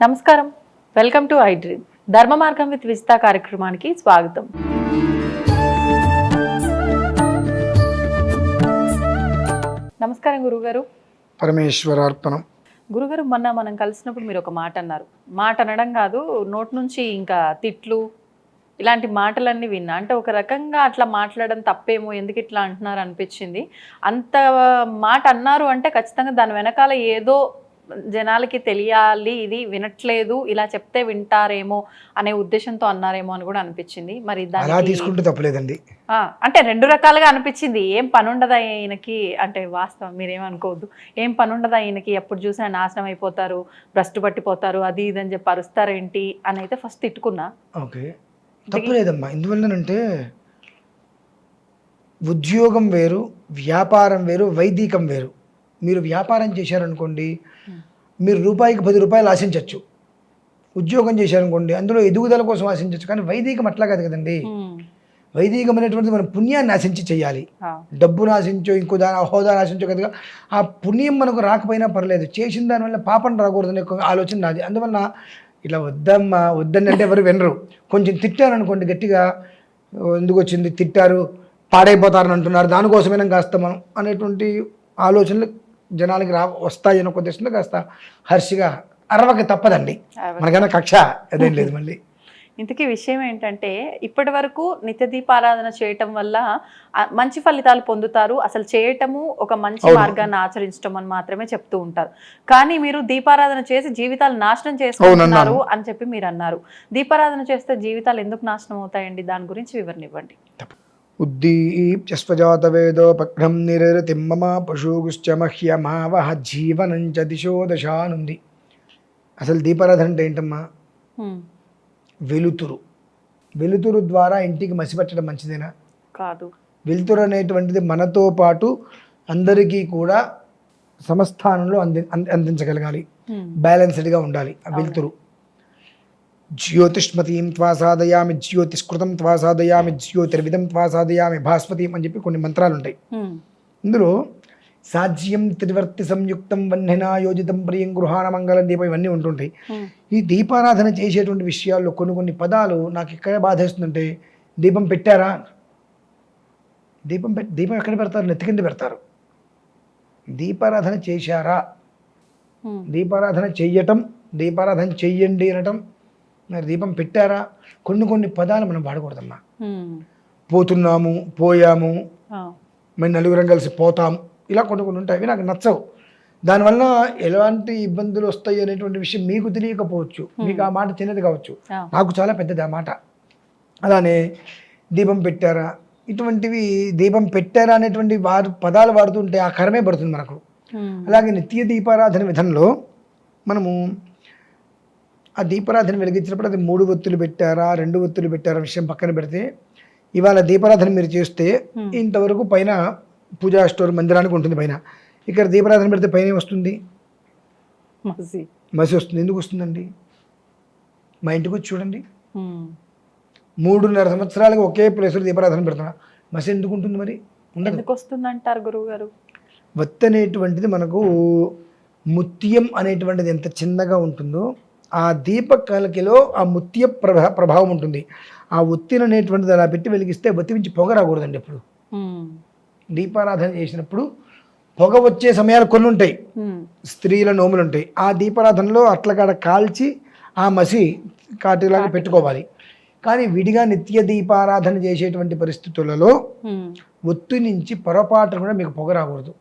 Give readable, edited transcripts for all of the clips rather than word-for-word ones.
నమస్కారం, welcome to I dream. ధర్మ మార్గం విత్ విజిత కార్యక్రమానికి స్వాగతం. నమస్కారం గురుగారు. పరమేశ్వరార్పణం. గురుగారు, మొన్న మనం కలిసినప్పుడు మీరు ఒక మాట అన్నారు. మాట అనడం కాదు, నోటి నుంచి ఇంకా తిట్లు ఇలాంటి మాటలన్నీ విన్నా. అంటే ఒక రకంగా అట్లా మాట్లాడడం తప్పేమో, ఎందుకు ఇట్లా అంటున్నారు అనిపించింది. అంత మాట అన్నారు అంటే ఖచ్చితంగా దాని వెనకాల ఏదో జనాలకి తెలియాలి, ఇది వినట్లేదు, ఇలా చెప్తే వింటారేమో అనే ఉద్దేశంతో అన్నారేమో అని కూడా అనిపించింది. మరి అలా తీసుకుంటే తప్పలేదండి. అంటే రెండు రకాలుగా అనిపించింది. ఏం పని ఉండదా ఈయనకి, అంటే వాస్తవం మీరేమనుకోవద్దు, ఏం పని ఉండదా ఈయనకి, ఎప్పుడు చూసినా నాశనం అయిపోతారు, భ్రష్టు పట్టిపోతారు, అది ఇది అని చెప్పి అరుస్తారేంటి అని అయితే ఫస్ట్ తిట్టుకున్నా. ఓకే, తప్పలేదమ్మా. ఎందువల్లనంటే ఉద్యోగం వేరు, వ్యాపారం వేరు, వైదికం వేరు. మీరు వ్యాపారం చేశారనుకోండి, మీరు రూపాయికి 10 రూపాయలు ఆశించవచ్చు. ఉద్యోగం చేశారనుకోండి, అందులో ఎదుగుదల కోసం ఆశించవచ్చు. కానీ వైదికం అట్లా కాదు కదండి. వైదికం అనేటువంటిది మనం పుణ్యాన్ని ఆశించి చేయాలి. డబ్బును ఆశించో, ఇంకో హోదాను ఆశించో కదగా. ఆ పుణ్యం మనకు రాకపోయినా పర్లేదు, చేసిన దానివల్ల పాపం రాకూడదని ఆలోచన నాది. అందువల్ల ఇట్లా వద్దమ్మా వద్దని అంటే ఎవరు వినరు. కొంచెం తిట్టారనుకోండి గట్టిగా, ఎందుకు వచ్చింది తిట్టారు, పాడైపోతారని అంటున్నారు, దానికోసమైనా కాస్త మనం అనేటువంటి ఆలోచనలు జనాలకి వస్తాయని ఒక ఉద్దేశంలో కాస్త హర్షిగా అరవక తప్పదండి. మనకైనా కక్ష అదేం లేదు. మళ్ళీ ఇంతకీ విషయం ఏంటంటే, ఇప్పటి వరకు నిత్య దీపారాధన చేయటం వల్ల మంచి ఫలితాలు పొందుతారు, అసలు చేయటము ఒక మంచి మార్గాన్ని ఆచరించడం అని మాత్రమే చెప్తూ ఉంటారు. కానీ మీరు దీపారాధన చేసి జీవితాలు నాశనం చేసుకుంటున్నారు అని చెప్పి మీరు అన్నారు. దీపారాధన చేస్తే జీవితాలు ఎందుకు నాశనం అవుతాయండి? దాని గురించి వివరణ ఇవ్వండి. ఉద్దీప్యస్వజాతవేదోపఘ్నం నిరతిమ్మమ పశుగుశ్చ మహ్యమావహ జీవనంచ దిశో దశానుంది. అసలు దీపారాధన అంటే ఏంటమ్మా? వెలుతురు. వెలుతురు ద్వారా ఇంటికి మసిపెట్టడం మంచిదేనా? కాదు. వెలుతురు అనేటువంటిది మనతో పాటు అందరికీ కూడా సమస్థానంలో అందించగలగాలి, బ్యాలెన్స్డ్గా ఉండాలి. ఆ వెలుతురు జ్యోతిష్మతీం త్వా సాధయామి, జ్యోతిష్కృతం త్వా సాధయామి, జ్యోతిర్విదం త్వా సాధయామి, భాస్వతీం అని చెప్పి కొన్ని మంత్రాలు ఉంటాయి. ఇందులో సాజ్యం త్రివర్తి సంయుక్తం వన్యనా యోజితం ప్రియం గృహాణ మంగళం దీపం ఇవన్నీ ఉంటుంటాయి. ఈ దీపారాధన చేసేటువంటి విషయాల్లో కొన్ని పదాలు నాకు ఎక్కడ బాధేస్తుందంటే, దీపం పెట్టారా, దీపం ఎక్కడ పెడతారు? నెత్తి కింద పెడతారు. దీపారాధన చేశారా, దీపారాధన చెయ్యటం, దీపారాధన చెయ్యండి అనటం, మరి దీపం పెట్టారా, కొన్ని పదాలు మనం వాడకూడదమ్మా. పోతున్నాము, పోయాము, మరి నలుగురం కలిసి పోతాం, ఇలా కొన్ని ఉంటాయి. అవి నాకు నచ్చవు. దానివల్ల ఎలాంటి ఇబ్బందులు వస్తాయి అనేటువంటి విషయం మీకు తెలియకపోవచ్చు, మీకు ఆ మాట చిన్నది కావచ్చు, నాకు చాలా పెద్దది ఆ మాట. అలానే దీపం పెట్టారా, ఇటువంటివి దీపం పెట్టారా అనేటువంటి పదాలు వాడుతుంటే ఆ కరమే పడుతుంది మనకు. అలాగే నిత్య దీపారాధన విధంలో మనము ఆ దీపారాధన వెలిగించినప్పుడు అది 3 ఒత్తులు పెట్టారా, 2 ఒత్తులు పెట్టారా విషయం పక్కన పెడితే, ఇవాళ దీపారాధన మీరు చేస్తే ఇంతవరకు పైన పూజా స్టోర్ మందిరానికి ఉంటుంది పైన. ఇక్కడ దీపారాధన పెడితే పైన ఏమొస్తుంది? మసి వస్తుంది. ఎందుకు వస్తుందండి? మా ఇంటికి వచ్చి చూడండి, 3.5 సంవత్సరాలుగా ఒకే ప్లేస్లో దీపారాధన పెడుతున్నా, మసి ఎందుకు ఉంటుంది? మరి ఎందుకు వస్తుంది అంటారు గురువు గారు? వత్తి అనేటువంటిది మనకు ముత్యం అనేటువంటిది ఎంత చిన్నగా ఉంటుందో ఆ దీప కలకిలో ఆ ముత్య ప్రభావం ఉంటుంది. ఆ ఒత్తిని అనేటువంటిది అలా పెట్టి వెలిగిస్తే ఒత్తి నుంచి పొగ రాకూడదండి. ఎప్పుడు దీపారాధన చేసినప్పుడు పొగ వచ్చే సమయాలు కొన్ని ఉంటాయి, స్త్రీల నోములు ఉంటాయి. ఆ దీపారాధనలో అట్లకాడ కాల్చి ఆ మసి కాటిలాగా పెట్టుకోవాలి. కానీ విడిగా నిత్య దీపారాధన చేసేటువంటి పరిస్థితులలో ఒత్తి నుంచి పొరపాటు కూడా మీకు పొగ రాకూడదు.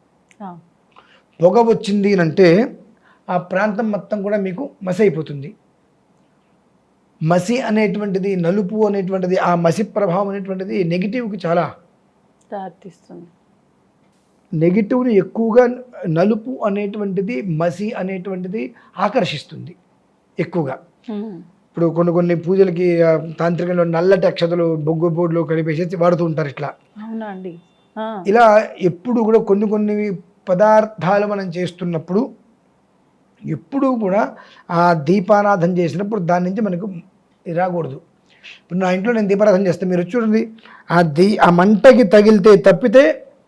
పొగ వచ్చింది అంటే ఆ ప్రాంతం మొత్తం కూడా మీకు మసి అయిపోతుంది. మసి అనేటువంటిది, నలుపు అనేటువంటిది, ఆ మసి ప్రభావం అనేటువంటిది నెగిటివ్కి చాలా దారితీస్తుంది. నెగిటివ్ని ఎక్కువగా నలుపు అనేటువంటిది, మసి అనేటువంటిది ఆకర్షిస్తుంది ఎక్కువగా. ఇప్పుడు కొన్ని పూజలకి తాంత్రికంలో నల్లటి అక్షతలు బొగ్గు బోర్డులో కలిపేసి వాడుతూ ఉంటారు. ఇట్లా అవునా అండి? ఇలా ఎప్పుడు కూడా కొన్ని పదార్థాలు మనం చేస్తున్నప్పుడు ఎప్పుడూ కూడా ఆ దీపారాధన చేసినప్పుడు దాని నుంచి మనకు రాకూడదు. ఇప్పుడు నా ఇంట్లో నేను దీపారాధన చేస్తే మీరు చూడండి, ఆ మంటకి తగిలితే తప్పితే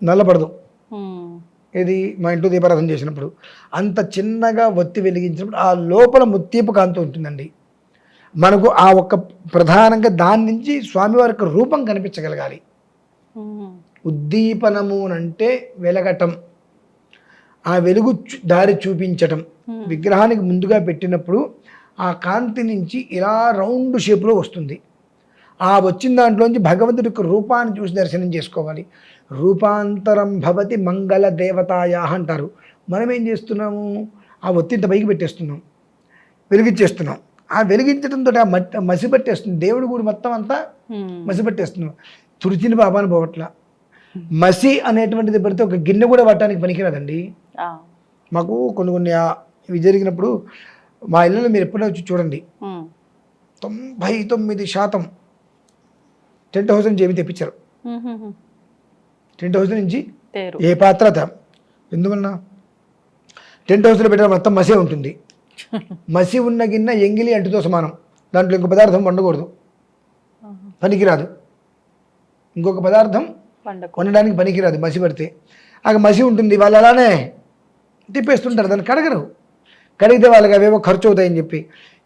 నల్లబడదు. ఇది మా ఇంట్లో దీపారాధన చేసినప్పుడు అంత చిన్నగా ఒత్తి వెలిగించినప్పుడు ఆ లోపల ముత్యపు కాంతి ఉంటుందండి. మనకు ఆ ఒక్క ప్రధానంగా దాని నుంచి స్వామివారి యొక్క రూపం కనిపించగలగాలి. ఉద్దీపనము అంటే వెలగటం, ఆ వెలుగు దారి చూపించటం. విగ్రహానికి ముందుగా పెట్టినప్పుడు ఆ కాంతి నుంచి ఇలా రౌండ్ షేప్లో వస్తుంది. ఆ వచ్చిన దాంట్లోంచి భగవంతుడి యొక్క రూపాన్ని చూసి దర్శనం చేసుకోవాలి. రూపాంతరం భవతి మంగళ దేవతాయా అంటారు. మనం ఏం చేస్తున్నాము, ఆ ఒత్తింత పైకి పెట్టేస్తున్నాం, వెలిగించేస్తున్నాం. ఆ వెలిగించడంతో ఆ మసి పట్టేస్తుంది, దేవుడి గుడి మొత్తం అంతా మసి పట్టేస్తున్నాం. తుడిచిన పాపాన్ని పోవట్ల. మసి అనేటువంటిది పడితే ఒక గిన్నె కూడా పట్టడానికి పనికిరాదండి. మాకు కొన్ని ఇవి జరిగినప్పుడు మా ఇళ్ళలో మీరు ఎప్పుడైనా వచ్చి చూడండి, 99% టెంట్ హౌస్ నుంచి ఏమి తెప్పించారు. టెంట్ హౌస్ నుంచి ఏ పాత్ర ఎందువలన టెంట్ హౌస్లో పెట్టిన మొత్తం మసే ఉంటుంది. మసి ఉన్న గిన్నె ఎంగిలి అంటుతో సమానం. దాంట్లో ఇంకో పదార్థం వండకూడదు, పనికిరాదు. ఇంకొక పదార్థం వండడానికి పనికిరాదు మసి పడితే. ఆ మసి ఉంటుంది, వాళ్ళు అలానే తిప్పేస్తుంటారు, దాన్ని కడగరు. కడిగితే వాళ్ళకి అవేవో ఖర్చు అవుతాయని చెప్పి.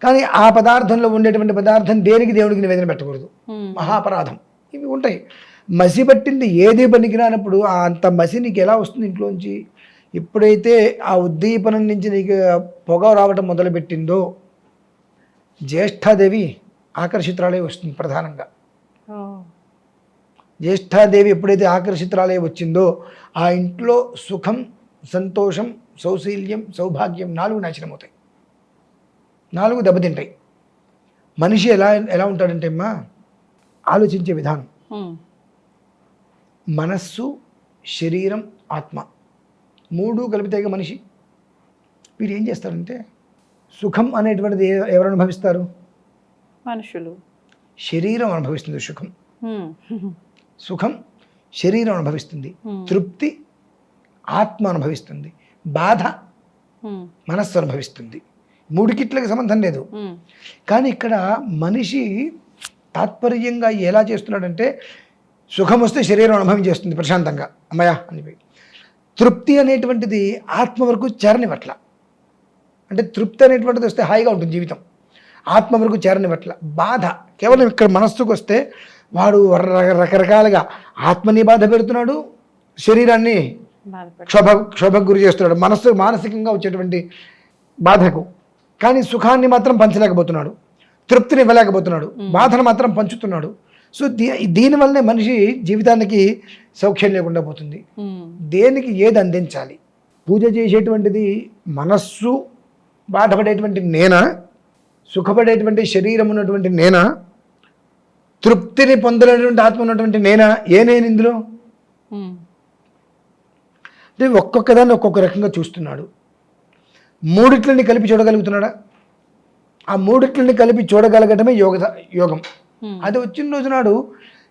కానీ ఆ పదార్థంలో ఉండేటువంటి పదార్థం దేనికి దేవుడికి నివేదన పెట్టకూడదు, మహాపరాధం. ఇవి ఉంటాయి. మసి పట్టింది ఏది పనికిరానప్పుడు అంత మసి నీకు ఎలా వస్తుంది ఇంట్లోంచి? ఎప్పుడైతే ఆ ఉద్దీపనం నుంచి నీకు పొగ రావటం మొదలుపెట్టిందో జ్యేష్ఠాదేవి ఆకర్షితురాలే వస్తుంది. ప్రధానంగా జ్యేష్ఠాదేవి ఎప్పుడైతే ఆకర్షితురాలే వచ్చిందో ఆ ఇంట్లో సుఖం, సంతోషం, సౌశీల్యం, సౌభాగ్యం 4 నాశనం అవుతాయి, 4 దెబ్బతింటాయి. మనిషి ఎలా ఉంటాడంటే అమ్మా, ఆలోచించే విధానం, మనస్సు, శరీరం, ఆత్మ 3 కలిపితే మనిషి. వీరు ఏం చేస్తారంటే సుఖం అనేటువంటిది ఎవరు అనుభవిస్తారు? మనుషులు. శరీరం అనుభవిస్తుంది సుఖం. సుఖం శరీరం అనుభవిస్తుంది, తృప్తి ఆత్మ అనుభవిస్తుంది, బాధ మనస్సు అనుభవిస్తుంది. 3కిట్లకి సంబంధం లేదు. కానీ ఇక్కడ మనిషి తాత్పర్యంగా ఎలా చేస్తున్నాడంటే సుఖం వస్తే శరీరం అనుభవించేస్తుంది ప్రశాంతంగా, అమ్మయ్య అని. తృప్తి అనేటువంటిది ఆత్మ వరకు చేరని పట్ల, అంటే తృప్తి అనేటువంటిది వస్తే హాయిగా ఉంటుంది జీవితం, ఆత్మ వరకు చేరని పట్ల. బాధ కేవలం ఇక్కడ మనస్సుకు వస్తే రకరకాలుగా ఆత్మని బాధ పెడుతున్నాడు, శరీరాన్ని క్షోభకు గురి చేస్తున్నాడు, మానసికంగా వచ్చేటువంటి బాధకు. కానీ సుఖాన్ని మాత్రం పంచలేకపోతున్నాడు, తృప్తిని ఇవ్వలేకపోతున్నాడు, బాధను మాత్రం పంచుతున్నాడు. సో దీనివల్లనే మనిషి జీవితానికి సౌఖ్యం లేకుండా పోతుంది. దేనికి ఏది అందించాలి? పూజ చేసేటువంటిది మనస్సు బాధపడేటువంటి నేనా, సుఖపడేటువంటి శరీరం ఉన్నటువంటి నేనా, తృప్తిని పొందలేటువంటి ఆత్మ ఉన్నటువంటి నేనా? నేను ఇందులో అంటే ఒక్కొక్క దాన్ని ఒక్కొక్క రకంగా చూస్తున్నాడు. 3 కలిపి చూడగలుగుతున్నాడా? ఆ 3 కలిపి చూడగలగటమే యోగం. అది వచ్చిన రోజు నాడు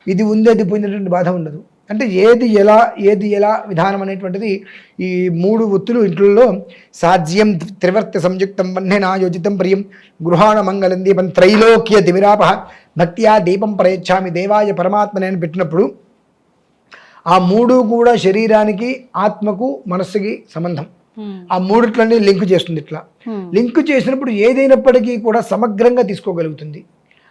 ఇది ఉంది అది పోయినటువంటి బాధ ఉండదు. అంటే ఏది ఎలా విధానం అనేటువంటిది ఈ 3 ఒత్తులు ఇంట్లో సాధ్యం త్రివర్త సంయుక్తం వన్యనాయోజితం ప్రియం గృహాణ మంగళం దీపం త్రైలోక్య దివిరాప భక్త్యా దీపం ప్రయచ్ఛామి దేవాయ పరమాత్మనే అని పెట్టినప్పుడు ఆ 3 కూడా శరీరానికి, ఆత్మకు, మనస్సుకి సంబంధం. ఆ 3 లింక్ చేస్తుంది. ఇట్లా లింక్ చేసినప్పుడు ఏదైనప్పటికీ కూడా సమగ్రంగా తీసుకోగలుగుతుంది.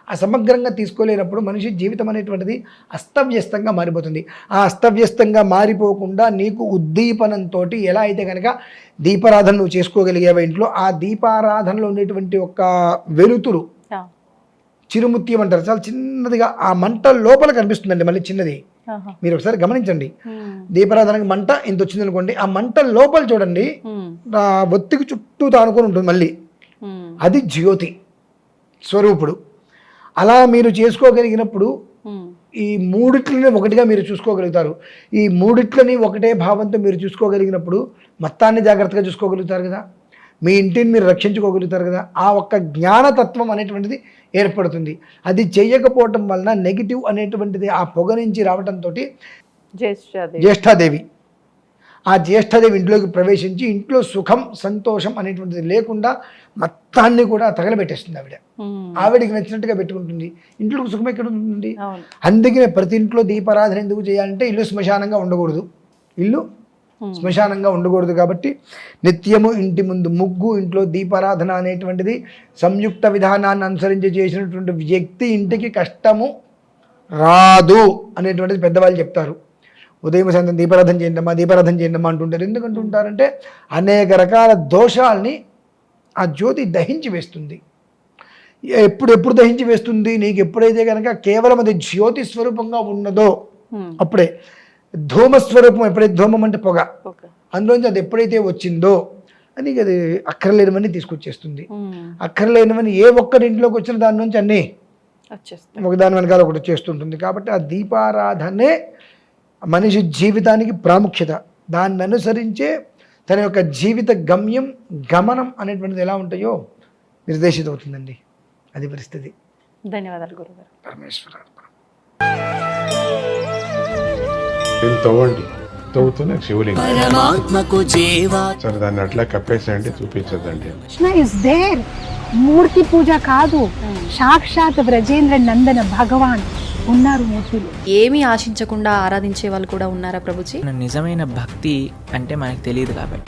ఆ సమగ్రంగా తీసుకోలేనప్పుడు మనిషి జీవితం అనేటువంటిది అస్తవ్యస్తంగా మారిపోతుంది. ఆ అస్తవ్యస్తంగా మారిపోకుండా నీకు ఉద్దీపనంతో ఎలా అయితే కనుక దీపారాధన నువ్వు చేసుకోగలిగావు ఇంట్లో, ఆ దీపారాధనలో ఉండేటువంటి ఒక వెలుతురు, చిరుముత్యం అంటారు, చాలా చిన్నదిగా ఆ మంట లోపల కనిపిస్తుందండి. మళ్ళీ చిన్నది, మీరు ఒకసారి గమనించండి. దీపారాధనకి మంట ఇంత వచ్చింది అనుకోండి, ఆ మంట లోపల చూడండి ఆ ఒత్తికి చుట్టూ తానుకొని ఉంటుంది మళ్ళీ, అది జ్యోతి స్వరూపుడు. అలా మీరు చేసుకోగలిగినప్పుడు ఈ 3 ఒకటిగా మీరు చూసుకోగలుగుతారు. ఈ 3 ఒకటే భావంతో మీరు చూసుకోగలిగినప్పుడు మొత్తాన్ని జాగ్రత్తగా చూసుకోగలుగుతారు కదా, మీ ఇంటిని మీరు రక్షించుకోగలుగుతారు కదా. ఆ ఒక్క జ్ఞానతత్వం అనేటువంటిది ఏర్పడుతుంది. అది చేయకపోవటం వలన నెగిటివ్ అనేటువంటిది ఆ పొగ నుంచి రావడంతో జ్యేష్ఠాదేవి ఇంట్లోకి ప్రవేశించి ఇంట్లో సుఖం, సంతోషం అనేటువంటిది లేకుండా మొత్తాన్ని కూడా తగలబెట్టేస్తుంది. ఆవిడికి నచ్చినట్టుగా పెట్టుకుంటుంది. ఇంట్లో సుఖం ఎక్కడ ఉంటుంది? అందుకనే ప్రతి ఇంట్లో దీపారాధన ఎందుకు చేయాలంటే ఇల్లు శ్మశానంగా ఉండకూడదు, ఇల్లు శ్మశానంగా ఉండకూడదు. కాబట్టి నిత్యము ఇంటి ముందు ముగ్గు, ఇంట్లో దీపారాధన అనేటువంటిది సంయుక్త విధానాన్ని అనుసరించి చేసినటువంటి వ్యక్తి ఇంటికి కష్టము రాదు అనేటువంటిది పెద్దవాళ్ళు చెప్తారు. ఉదయం సాయంత్రం దీపారాధన చేయండమ్మా అంటుంటారు. ఎందుకంటుంటారంటే అనేక రకాల దోషాల్ని ఆ జ్యోతి దహించి వేస్తుంది. ఎప్పుడు దహించి వేస్తుంది? నీకు ఎప్పుడైతే కనుక కేవలం అది జ్యోతి స్వరూపంగా ఉన్నదో అప్పుడే. ధూమస్వరూపం ఎప్పుడైతే, ధూమం అంటే పొగ, అందులోంచి అది ఎప్పుడైతే వచ్చిందో అది అక్కర్లేనివన్నీ తీసుకొచ్చేస్తుంది. అక్కర్లేనివన్నీ ఏ ఒక్కరి ఇంట్లోకి వచ్చిన దాని నుంచి అన్నీ ఒకదాని వెనకాల ఒకటి చేస్తుంటుంది. కాబట్టి ఆ దీపారాధనే మనిషి జీవితానికి ప్రాముఖ్యత. దాన్ని అనుసరించే తన యొక్క జీవిత గమనం అనేటువంటిది ఎలా ఉంటాయో నిర్దేశిత అవుతుందండి. అది పరిస్థితి. ధన్యవాదాలు గురుగారు. పరమేశ్వర. తవ్వండి, తవ్వుతూనే శివలింగం. పరమాత్మకు జీవా సరే, దాన్ని అట్లా కప్పేసేయండి, చూపించదండి. Krishna is there. మూర్తి పూజ కాదు, సాక్షాత్ బ్రజేంద్ర నందన భగవాన్ ఉన్నారు మూర్తిలో. ఏమీ ఆశించకుండా ఆరాధించే వాళ్ళు కూడా ఉన్నారా ప్రభుజీ? నిజమైన భక్తి అంటే మనకు తెలియదు కాబట్టి